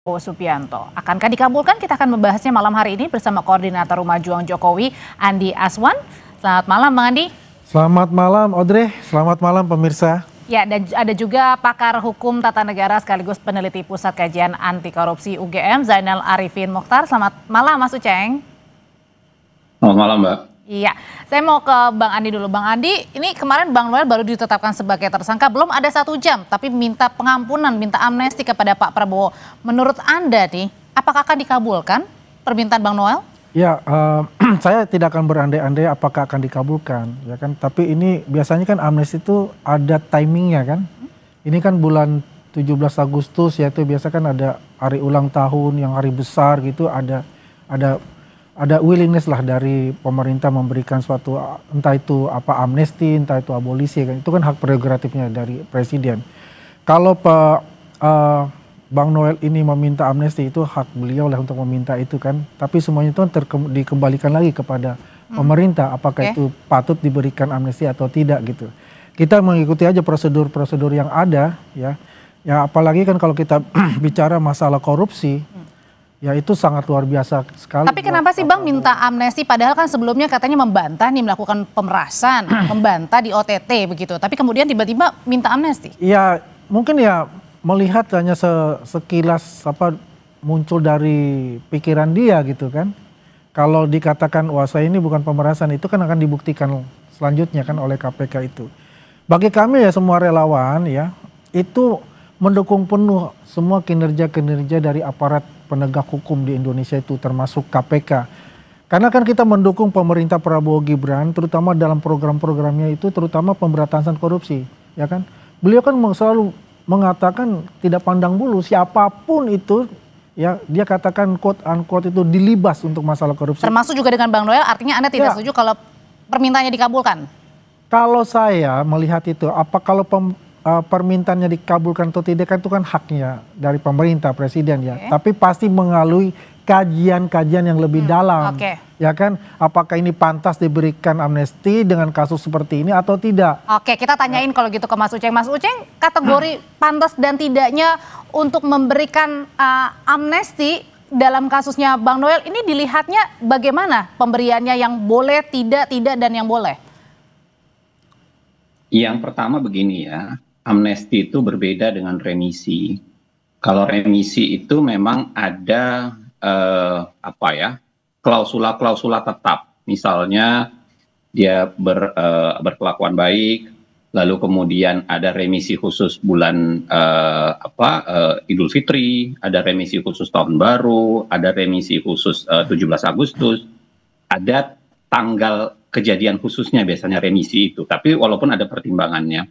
Prabowo Subianto. Akankah dikabulkan? Kita akan membahasnya malam hari ini bersama Koordinator Rumah Juang Jokowi, Andi Aswan. Selamat malam, Bang Andi. Selamat malam, Audrey. Selamat malam, pemirsa. Ya, dan ada juga pakar hukum tata negara sekaligus peneliti Pusat Kajian Anti Korupsi UGM, Zainal Arifin Mokhtar. Selamat malam, Mas Uceng. Selamat malam, Mbak. Iya, saya mau ke Bang Andi dulu. Bang Andi, ini kemarin Bang Noel baru ditetapkan sebagai tersangka, belum ada 1 jam, tapi minta pengampunan, minta amnesti kepada Pak Prabowo. Menurut Anda nih, apakah akan dikabulkan permintaan Bang Noel? Ya, saya tidak akan berandai-andai apakah akan dikabulkan, ya kan. Tapi ini biasanya kan amnesti itu ada timingnya kan. Ini kan bulan 17 Agustus, yaitu biasa kan ada hari ulang tahun yang hari besar gitu, ada willingness lah dari pemerintah memberikan suatu, entah itu apa amnesti, entah itu abolisi kan. Itu kan hak prerogatifnya dari presiden. Kalau Bang Noel ini meminta amnesti, itu hak beliau lah untuk meminta itu kan. Tapi semuanya itu dikembalikan lagi kepada pemerintah, apakah itu patut diberikan amnesti atau tidak gitu. Kita mengikuti aja prosedur-prosedur yang ada ya. Ya apalagi kan kalau kita bicara masalah korupsi, ya itu sangat luar biasa sekali. Tapi kenapa sih Bang minta amnesti, padahal kan sebelumnya katanya membantah nih melakukan pemerasan, membantah di OTT begitu. Tapi kemudian tiba-tiba minta amnesti. Ya mungkin ya melihat hanya sekilas apa muncul dari pikiran dia gitu kan. Kalau dikatakan wah saya ini bukan pemerasan, itu kan akan dibuktikan selanjutnya kan oleh KPK itu. Bagi kami ya semua relawan ya itu mendukung penuh semua kinerja-kinerja dari aparat penegak hukum di Indonesia itu termasuk KPK. Karena kan kita mendukung pemerintah Prabowo Gibran terutama dalam program-programnya itu, terutama pemberantasan korupsi ya kan. Beliau kan selalu mengatakan tidak pandang bulu siapapun itu ya, dia katakan quote unquote itu dilibas untuk masalah korupsi. Termasuk juga dengan Bang Noel, artinya Anda tidak setuju kalau permintaannya dikabulkan? Kalau saya melihat itu, apa kalau permintaannya dikabulkan atau tidak kan itu kan haknya dari pemerintah presiden ya. Tapi pasti melalui kajian-kajian yang lebih dalam. Ya kan, apakah ini pantas diberikan amnesti dengan kasus seperti ini atau tidak? Oke, kita tanyain kalau gitu ke Mas Uceng. Mas Uceng, kategori pantas dan tidaknya untuk memberikan amnesti dalam kasusnya Bang Noel ini dilihatnya bagaimana pemberiannya, yang boleh, tidak, dan yang boleh? Yang pertama begini ya, amnesti itu berbeda dengan remisi. Kalau remisi itu memang ada klausula-klausula tetap. Misalnya dia berkelakuan baik, lalu kemudian ada remisi khusus bulan Idul Fitri, ada remisi khusus tahun baru, ada remisi khusus 17 Agustus, ada tanggal kejadian khususnya biasanya remisi itu. Tapi walaupun ada pertimbangannya,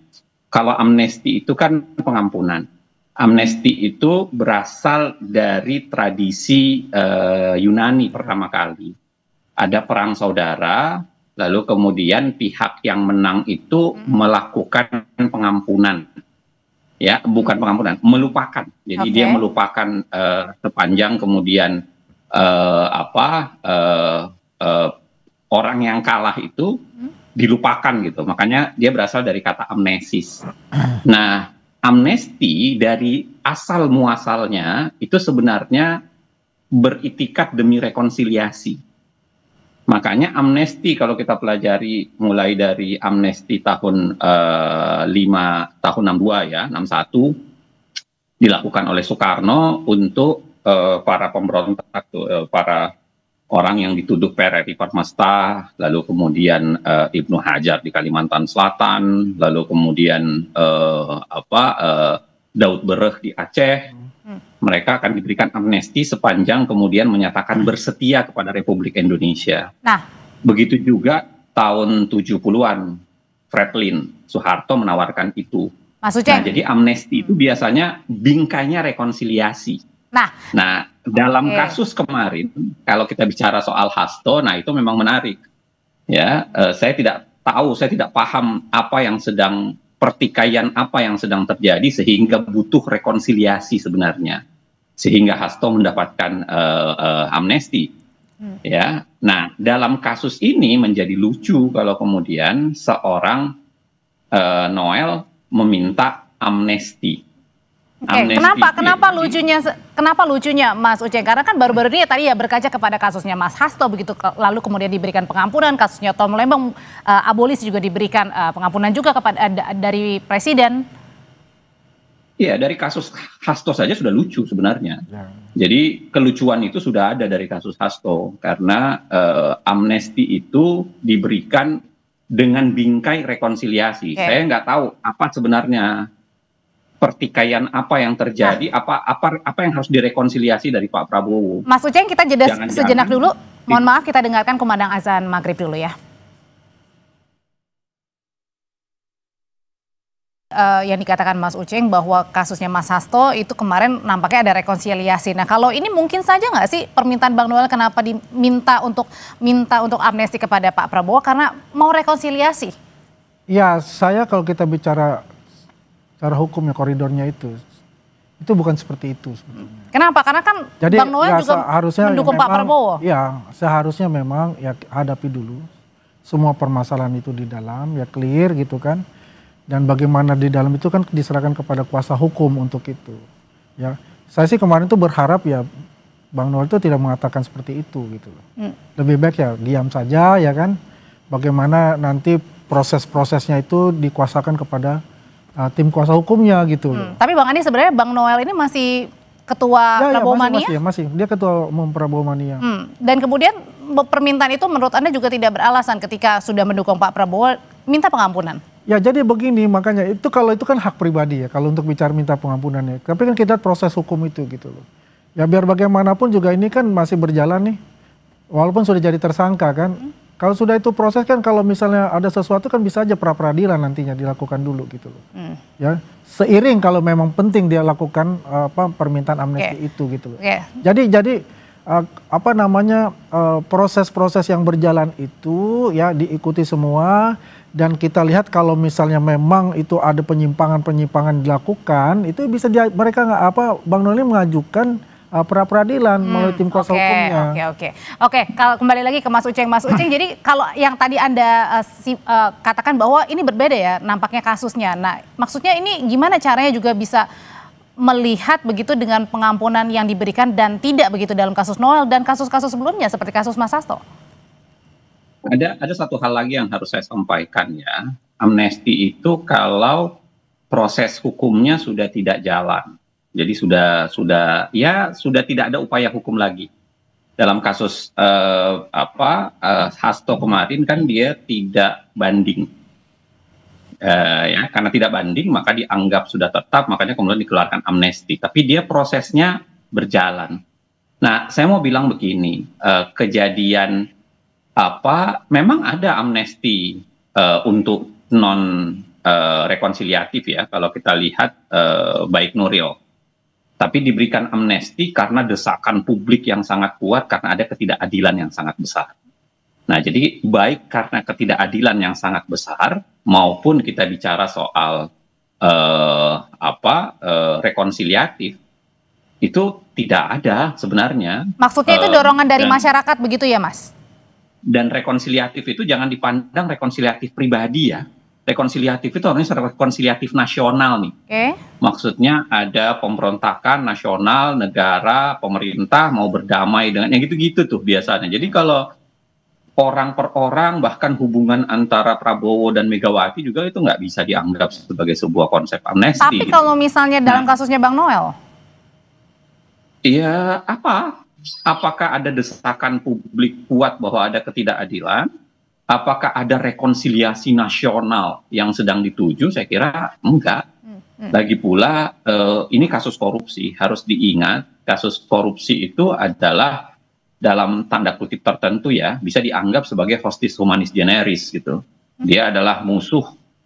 kalau amnesti itu kan pengampunan. Amnesti itu berasal dari tradisi Yunani pertama kali. Ada perang saudara, lalu kemudian pihak yang menang itu melakukan pengampunan. Ya, bukan pengampunan, melupakan. Jadi dia melupakan sepanjang kemudian orang yang kalah itu dilupakan gitu. Makanya dia berasal dari kata amnesis. Nah, amnesti dari asal muasalnya itu sebenarnya beritikat demi rekonsiliasi. Makanya amnesti kalau kita pelajari mulai dari amnesti tahun 62 ya, 61 dilakukan oleh Soekarno untuk para pemberontak, para orang yang dituduh PRRI Parmasta, lalu kemudian Ibnu Hajar di Kalimantan Selatan, lalu kemudian Daud Bereh di Aceh. Mereka akan diberikan amnesti sepanjang kemudian menyatakan bersetia kepada Republik Indonesia. Nah, begitu juga tahun 70-an, Franklin Soeharto menawarkan itu. Mas Uceng. Nah, jadi amnesti itu biasanya bingkainya rekonsiliasi. Nah, dalam kasus kemarin, kalau kita bicara soal Hasto, nah itu memang menarik. Ya, saya tidak tahu, saya tidak paham apa yang sedang pertikaian apa yang sedang terjadi sehingga butuh rekonsiliasi sebenarnya, sehingga Hasto mendapatkan amnesti. Ya, nah dalam kasus ini menjadi lucu kalau kemudian seorang Noel meminta amnesti. Oke, Amnesti. kenapa lucunya Mas Uceng? Karena kan baru-baru ini ya tadi ya berkaca kepada kasusnya Mas Hasto begitu, lalu kemudian diberikan pengampunan, kasusnya Tom Lembang abolisi juga diberikan pengampunan juga kepada dari presiden. Iya, dari kasus Hasto saja sudah lucu sebenarnya. Ya. Jadi kelucuan itu sudah ada dari kasus Hasto karena amnesti itu diberikan dengan bingkai rekonsiliasi. Oke. Saya nggak tahu apa sebenarnya pertikaian apa yang terjadi, apa yang harus direkonsiliasi dari Pak Prabowo. Mas Uceng, kita jeda Jangan-jangan sejenak dulu. Mohon maaf, kita dengarkan kumandang azan maghrib dulu ya. Yang dikatakan Mas Uceng bahwa kasusnya Mas Hasto itu kemarin nampaknya ada rekonsiliasi. Nah, kalau ini mungkin saja nggak sih permintaan Bang Noel kenapa diminta untuk amnesti kepada Pak Prabowo karena mau rekonsiliasi? Ya, saya kalau kita bicara cara hukumnya koridornya itu bukan seperti itu sebetulnya. Kenapa? Karena kan Jadi Bang Noel ya, juga seharusnya mendukung Pak Prabowo. Ya, seharusnya memang ya hadapi dulu semua permasalahan itu di dalam, ya clear gitu kan. Dan bagaimana di dalam itu kan diserahkan kepada kuasa hukum untuk itu. Ya, saya sih kemarin tuh berharap ya Bang Noel itu tidak mengatakan seperti itu gitu loh. Lebih baik ya diam saja ya kan. Bagaimana nanti proses-prosesnya itu dikuasakan kepada tim kuasa hukumnya gitu loh. Tapi Bang Andi sebenarnya Bang Noel ini masih ketua Prabowo Mania? Masih. Dia ketua umum Prabowo Mania. Dan kemudian permintaan itu menurut Anda juga tidak beralasan ketika sudah mendukung Pak Prabowo minta pengampunan? Ya jadi begini, makanya kalau itu kan hak pribadi ya kalau untuk bicara minta pengampunannya. Tapi kan kita proses hukum itu gitu loh. Ya biar bagaimanapun juga ini kan masih berjalan nih. Walaupun sudah jadi tersangka kan. Kalau sudah itu proses kan kalau misalnya ada sesuatu kan bisa aja pra peradilan nantinya dilakukan dulu gitu loh. Ya seiring kalau memang penting dia lakukan permintaan amnesti itu gitu loh. Jadi proses-proses yang berjalan itu ya diikuti semua. Dan kita lihat kalau misalnya memang itu ada penyimpangan-penyimpangan dilakukan, itu bisa mereka Bang Noel mengajukan pra peradilan melalui tim kuasa hukumnya. Oke. Kalau kembali lagi ke Mas Uceng, jadi kalau yang tadi Anda katakan bahwa ini berbeda ya nampaknya kasusnya. Nah, maksudnya ini gimana caranya juga bisa melihat begitu dengan pengampunan yang diberikan dan tidak begitu dalam kasus Noel dan kasus-kasus sebelumnya seperti kasus Mas Hasto? Ada satu hal lagi yang harus saya sampaikan ya. Amnesti itu kalau proses hukumnya sudah tidak jalan. Jadi sudah tidak ada upaya hukum lagi. Dalam kasus Hasto kemarin kan dia tidak banding. Karena tidak banding maka dianggap sudah tetap, makanya kemudian dikeluarkan amnesti. Tapi dia prosesnya berjalan. Nah, saya mau bilang begini, kejadian memang ada amnesti untuk non rekonsiliatif ya kalau kita lihat baik Nuril, tapi diberikan amnesti karena desakan publik yang sangat kuat karena ada ketidakadilan yang sangat besar. Nah, jadi baik karena ketidakadilan yang sangat besar maupun kita bicara soal rekonsiliatif itu tidak ada sebenarnya. Maksudnya itu dorongan dari masyarakat begitu ya, Mas? Dan rekonsiliatif itu jangan dipandang rekonsiliatif pribadi ya. Rekonsiliatif itu harusnya rekonsiliatif nasional nih. Maksudnya ada pemberontakan nasional, negara, pemerintah mau berdamai dengan yang gitu-gitu tuh biasanya. Jadi kalau orang per orang bahkan hubungan antara Prabowo dan Megawati juga itu nggak bisa dianggap sebagai sebuah konsep amnesti. Tapi kalau misalnya dalam kasusnya Bang Noel? Iya apakah ada desakan publik kuat bahwa ada ketidakadilan? Apakah ada rekonsiliasi nasional yang sedang dituju? Saya kira enggak. Lagi pula ini kasus korupsi, harus diingat kasus korupsi itu adalah dalam tanda kutip tertentu ya bisa dianggap sebagai hostis humanis generis gitu. Dia adalah musuh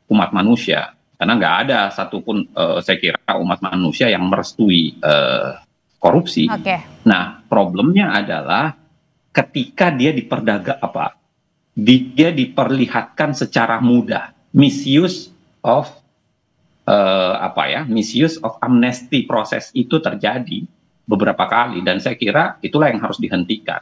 umat manusia karena nggak ada satupun saya kira umat manusia yang merestui korupsi. Nah, problemnya adalah ketika dia dia diperlihatkan secara mudah, misuse of amnesty proses itu terjadi beberapa kali dan saya kira itulah yang harus dihentikan.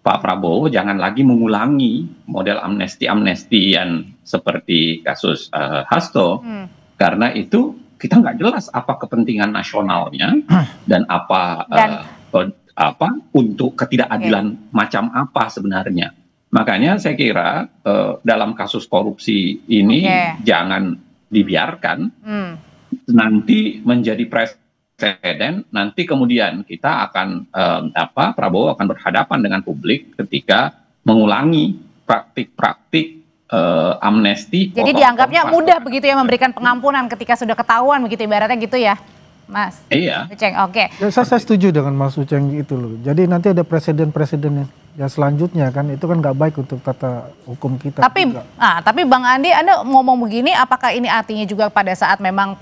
Pak Prabowo jangan lagi mengulangi model amnesti-amnestian seperti kasus Hasto karena itu kita nggak jelas apa kepentingan nasionalnya dan apa untuk ketidakadilan macam apa sebenarnya. Makanya saya kira dalam kasus korupsi ini jangan dibiarkan nanti menjadi presiden, nanti kemudian kita akan Prabowo akan berhadapan dengan publik ketika mengulangi praktik-praktik amnesti. Jadi dianggapnya mudah begitu ya memberikan pengampunan ketika sudah ketahuan begitu ibaratnya gitu ya, Mas? Iya. Uceng, oke. Ya, saya setuju dengan Mas Uceng itu loh. Jadi nanti ada presiden-presiden yang selanjutnya kan, itu kan nggak baik untuk tata hukum kita. Tapi Bang Andi, Anda ngomong begini, apakah ini artinya juga pada saat memang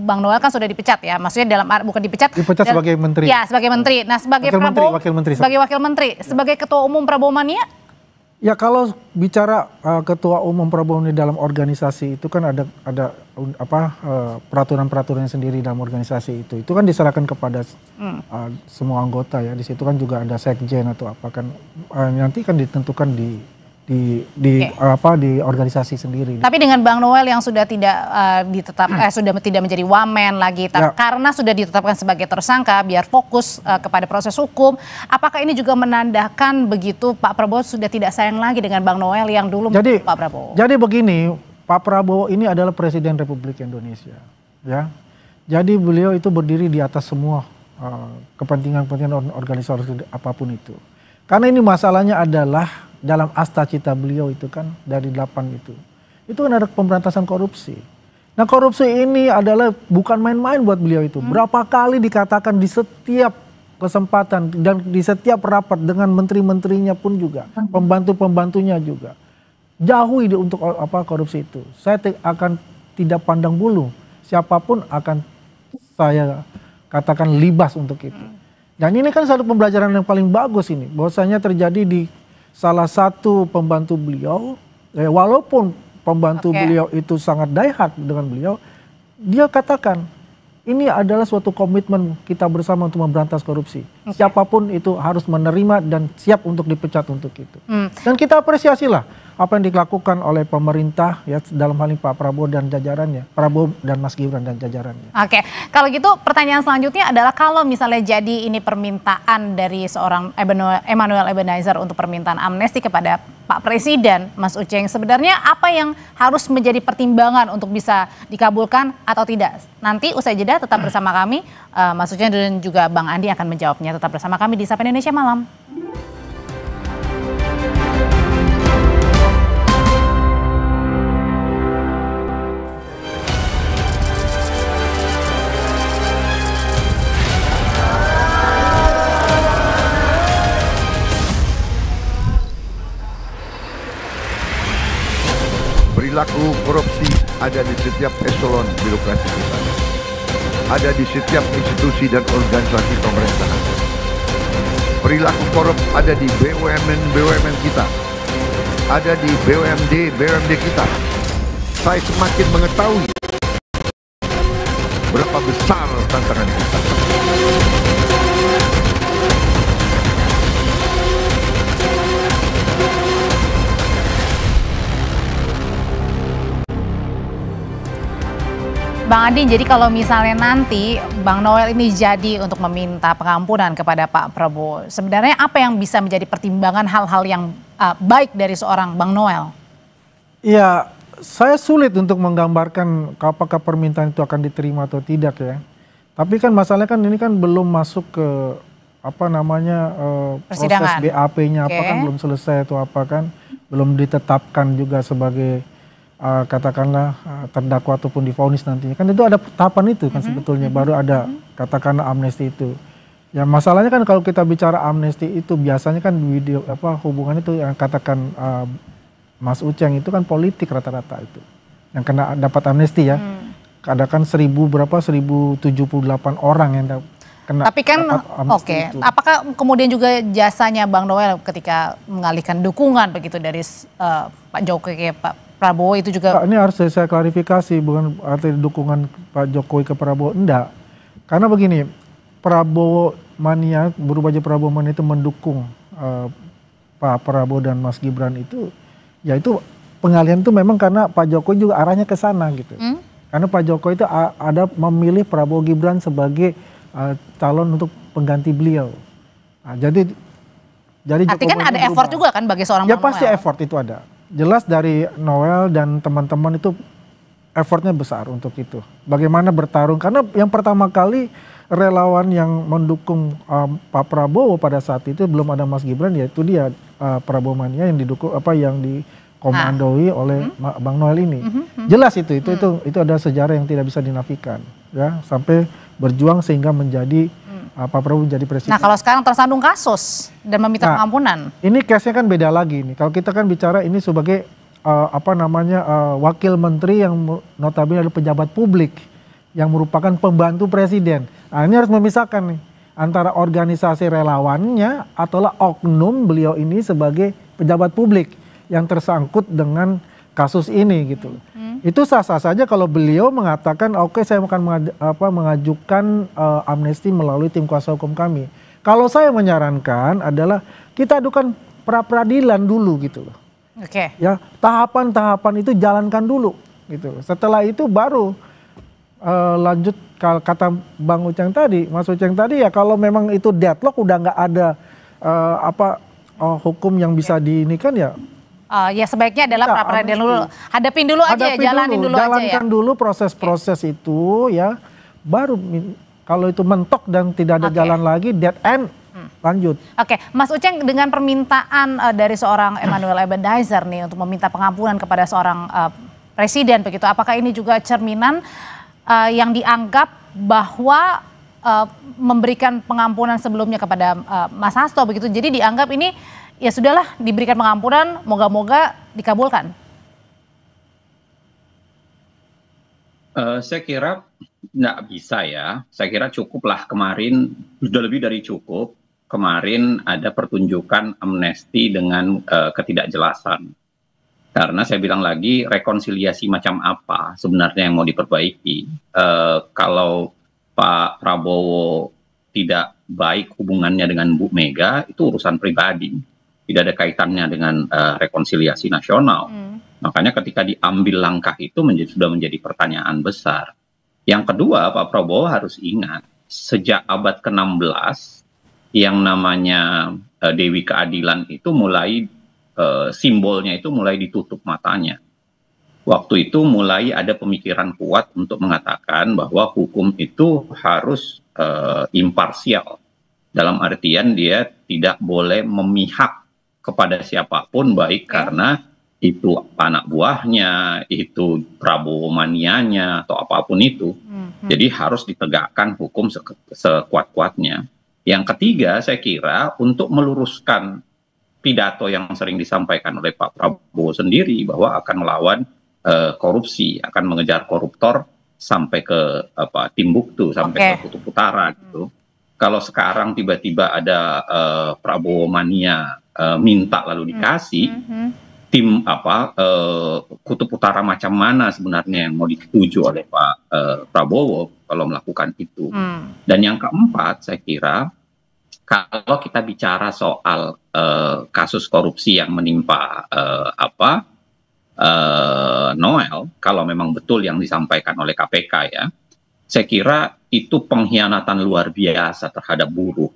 Bang Noel kan sudah dipecat ya? Maksudnya bukan dipecat. Dipecat sebagai menteri. Ya, sebagai menteri. Nah, sebagai sebagai wakil menteri, sebagai ketua umum Prabowo Mania? Ya kalau bicara ketua umum Prabowo ini dalam organisasi itu kan ada peraturan-peraturan sendiri dalam organisasi itu kan diserahkan kepada semua anggota ya. Di situ kan juga ada sekjen atau apa kan nanti kan ditentukan di organisasi sendiri. Tapi dengan Bang Noel yang sudah tidak sudah tidak menjadi wamen lagi karena sudah ditetapkan sebagai tersangka biar fokus kepada proses hukum, apakah ini juga menandakan begitu Pak Prabowo sudah tidak sayang lagi dengan Bang Noel yang dulu Pak Prabowo? Jadi begini, Pak Prabowo ini adalah Presiden Republik Indonesia, ya. Jadi beliau itu berdiri di atas semua kepentingan-kepentingan organisasi apapun itu. Karena ini masalahnya adalah dalam asta cita beliau itu kan dari 8 itu kan ada pemberantasan korupsi. Nah korupsi ini adalah bukan main-main buat beliau itu. Berapa kali dikatakan di setiap kesempatan dan di setiap rapat dengan menteri-menterinya pun juga, pembantu-pembantunya juga. Jauhi untuk korupsi itu. Saya akan tidak pandang bulu, siapapun akan saya katakan libas untuk itu. Dan ini kan satu pembelajaran yang paling bagus ini, bahwasanya terjadi di salah satu pembantu beliau, walaupun pembantu beliau itu sangat die-hard dengan beliau, dia katakan ini adalah suatu komitmen kita bersama untuk memberantas korupsi. Siapapun itu harus menerima dan siap untuk dipecat untuk itu. Dan kita apresiasilah apa yang dilakukan oleh pemerintah ya dalam hal ini Pak Prabowo dan jajarannya, Prabowo dan Mas Gibran dan jajarannya. Oke, kalau gitu pertanyaan selanjutnya adalah kalau misalnya jadi ini permintaan dari seorang Emmanuel Ebenezer untuk permintaan amnesti kepada Pak Presiden, Mas Uceng, sebenarnya apa yang harus menjadi pertimbangan untuk bisa dikabulkan atau tidak? Nanti usai jeda tetap bersama kami, Mas Uceng dan juga Bang Andi akan menjawabnya. Tetap bersama kami di Sapa Indonesia Malam. Perilaku korupsi ada di setiap eselon birokrasi kita. Ada di setiap institusi dan organisasi pemerintahan. Perilaku korup ada di BUMN kita. Ada di BUMD kita. Saya semakin mengetahui berapa besar tantangan kita. Bang Adi, jadi kalau misalnya nanti Bang Noel ini jadi untuk meminta pengampunan kepada Pak Prabowo, sebenarnya apa yang bisa menjadi pertimbangan hal-hal yang baik dari seorang Bang Noel? Ya, saya sulit untuk menggambarkan apakah permintaan itu akan diterima atau tidak ya. Tapi kan masalahnya kan ini kan belum masuk ke proses BAP-nya apa kan belum selesai atau apa kan, belum ditetapkan juga sebagai katakanlah terdakwa ataupun divonis nantinya kan itu ada tahapan itu kan sebetulnya baru ada katakanlah amnesti itu ya. Masalahnya kan kalau kita bicara amnesti itu biasanya kan hubungannya itu yang katakan Mas Uceng itu kan politik rata-rata itu yang kena dapat amnesti ya. Katakan 1078 orang yang kena. Tapi kan apakah kemudian juga jasanya Bang Noel ketika mengalihkan dukungan begitu dari Pak Jokowi ke Pak Prabowo itu juga? Ini harus saya klarifikasi, bukan arti dukungan Pak Jokowi ke Prabowo, enggak. Karena begini, Prabowo Mania, berubah aja Prabowo Mania itu mendukung Pak Prabowo dan Mas Gibran itu, ya itu pengalihan itu memang karena Pak Jokowi juga arahnya ke sana gitu. Karena Pak Jokowi itu ada memilih Prabowo Gibran sebagai calon untuk pengganti beliau. Nah, jadi Artinya kan ada effort juga kan bagi seorang ya Bang pasti Noel. effort itu ada. Jelas dari Noel dan teman-teman itu effortnya besar untuk itu. Bagaimana bertarung, karena yang pertama kali relawan yang mendukung Pak Prabowo pada saat itu belum ada Mas Gibran, yaitu dia Prabowo Mania yang didukung yang dikomandoi oleh Bang Noel ini. Jelas itu ada sejarah yang tidak bisa dinafikan, ya, sampai berjuang sehingga menjadi Pak Prabowo menjadi presiden. Nah kalau sekarang tersandung kasus dan meminta pengampunan. Ini case-nya kan beda lagi nih. Kalau kita kan bicara ini sebagai wakil menteri yang notabene adalah pejabat publik yang merupakan pembantu presiden. Nah ini harus memisahkan nih antara organisasi relawannya atau oknum beliau ini sebagai pejabat publik yang tersangkut dengan kasus ini gitu. Itu sah-sah saja kalau beliau mengatakan oke, saya akan mengajukan amnesti melalui tim kuasa hukum kami. Kalau saya menyarankan adalah kita adukan pra-peradilan dulu gitu loh. Oke. Ya, tahapan-tahapan itu jalankan dulu gitu. Setelah itu baru lanjut kata Bang Uceng tadi, Mas Uceng tadi, ya kalau memang itu deadlock udah nggak ada hukum yang bisa diinikan ya. Ya sebaiknya adalah pra-peradilan dulu. Hadapin dulu aja ya, jalanin dulu aja ya. Jalankan dulu proses-proses itu ya. Baru kalau itu mentok dan tidak ada jalan lagi, dead end, lanjut. Oke, Mas Uceng, dengan permintaan dari seorang Emmanuel Ebenezer nih untuk meminta pengampunan kepada seorang presiden begitu, apakah ini juga cerminan yang dianggap bahwa memberikan pengampunan sebelumnya kepada Mas Hasto begitu, jadi dianggap ini ya sudahlah diberikan pengampunan, moga-moga dikabulkan? Saya kira nggak bisa ya. Saya kira cukuplah kemarin, sudah lebih dari cukup. Kemarin ada pertunjukan amnesti dengan ketidakjelasan. Karena saya bilang lagi, rekonsiliasi macam apa sebenarnya yang mau diperbaiki. Kalau Pak Prabowo tidak baik hubungannya dengan Bu Mega, itu urusan pribadi. Tidak ada kaitannya dengan rekonsiliasi nasional. Makanya ketika diambil langkah itu sudah menjadi pertanyaan besar. Yang kedua, Pak Prabowo harus ingat, sejak abad ke-16, yang namanya Dewi Keadilan itu mulai, simbolnya itu mulai ditutup matanya. Waktu itu mulai ada pemikiran kuat untuk mengatakan bahwa hukum itu harus imparsial. Dalam artian dia tidak boleh memihak kepada siapapun, baik karena itu anak buahnya, itu Prabowo manianya, atau apapun itu. Jadi harus ditegakkan hukum sekuat-kuatnya. Yang ketiga, saya kira untuk meluruskan pidato yang sering disampaikan oleh Pak Prabowo sendiri bahwa akan melawan korupsi, akan mengejar koruptor sampai ke Timbuktu, sampai ke Kutub Utara gitu. Kalau sekarang tiba-tiba ada Prabowo mania minta lalu dikasih, tim Kutub Utara macam mana sebenarnya yang mau dituju oleh Pak Prabowo kalau melakukan itu. Dan yang keempat, saya kira kalau kita bicara soal kasus korupsi yang menimpa Noel, kalau memang betul yang disampaikan oleh KPK ya, saya kira itu pengkhianatan luar biasa terhadap buruh.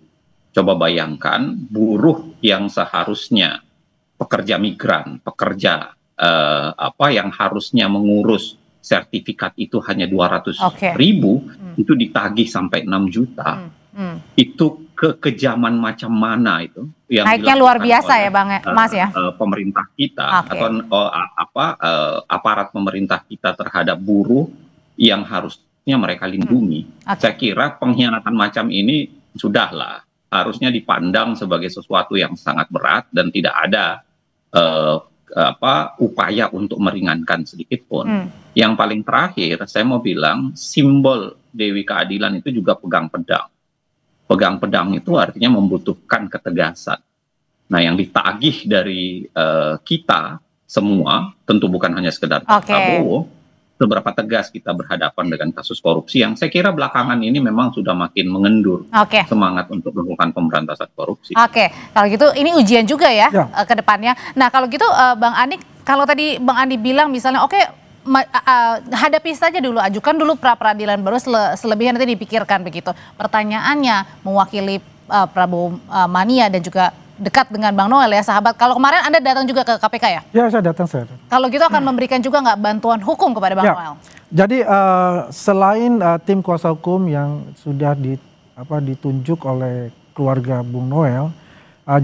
Coba bayangkan, buruh yang seharusnya pekerja migran, pekerja yang harusnya mengurus sertifikat itu hanya 200.000, itu ditagih sampai 6 juta. Itu kekejaman macam mana itu? Yang naiknya luar biasa ya Bang Mas ya? Pemerintah kita atau aparat pemerintah kita terhadap buruh yang harusnya mereka lindungi. Saya kira pengkhianatan macam ini sudahlah, harusnya dipandang sebagai sesuatu yang sangat berat dan tidak ada upaya untuk meringankan sedikit pun. Yang paling terakhir, saya mau bilang simbol Dewi Keadilan itu juga pegang pedang. Pegang pedang itu artinya membutuhkan ketegasan. Nah, yang ditagih dari kita semua, tentu bukan hanya sekedar Pak Prabowo, seberapa tegas kita berhadapan dengan kasus korupsi yang saya kira belakangan ini memang sudah makin mengendur semangat untuk melakukan pemberantasan korupsi. Kalau gitu ini ujian juga ya ke depannya. Nah kalau gitu Bang Andi, kalau tadi Bang Andi bilang misalnya hadapi saja dulu, ajukan dulu pra peradilan, baru selebihnya nanti dipikirkan begitu. Pertanyaannya mewakili Prabowo Mania dan juga dekat dengan Bang Noel ya sahabat. Kalau kemarin Anda datang juga ke KPK ya? Ya saya datang saya. Kalau gitu akan memberikan juga nggak bantuan hukum kepada Bang Ya. Noel? Jadi selain tim kuasa hukum yang sudah ditunjuk oleh keluarga Bung Noel,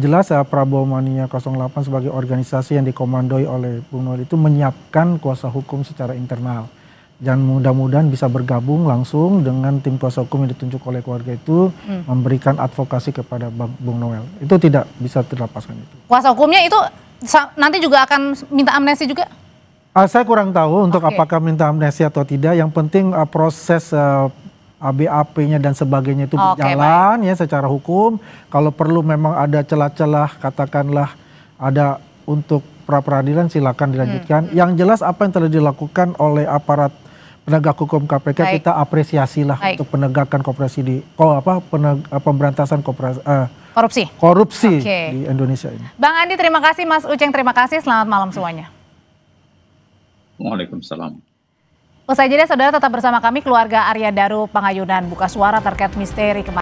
jelas Prabowo Mania 08 sebagai organisasi yang dikomandoi oleh Bung Noel itu menyiapkan kuasa hukum secara internal. Dan mudah-mudahan bisa bergabung langsung dengan tim kuasa hukum yang ditunjuk oleh keluarga itu memberikan advokasi kepada Bung Noel. Itu tidak bisa terlepaskan itu. Kuasa hukumnya itu nanti juga akan minta amnesti juga? Saya kurang tahu untuk apakah minta amnesti atau tidak. Yang penting proses BAP-nya dan sebagainya itu berjalan ya secara hukum. Kalau perlu memang ada celah-celah, katakanlah ada untuk pra peradilan silakan dilanjutkan. Yang jelas apa yang telah dilakukan oleh aparat penegak hukum KPK kita apresiasilah untuk penegakan pemberantasan korupsi di Indonesia ini. Bang Andi terima kasih, Mas Uceng terima kasih, selamat malam semuanya. Waalaikumsalam. Usai jeda saudara tetap bersama kami, keluarga Arya Daru Pangayunan buka suara terkait misteri kematian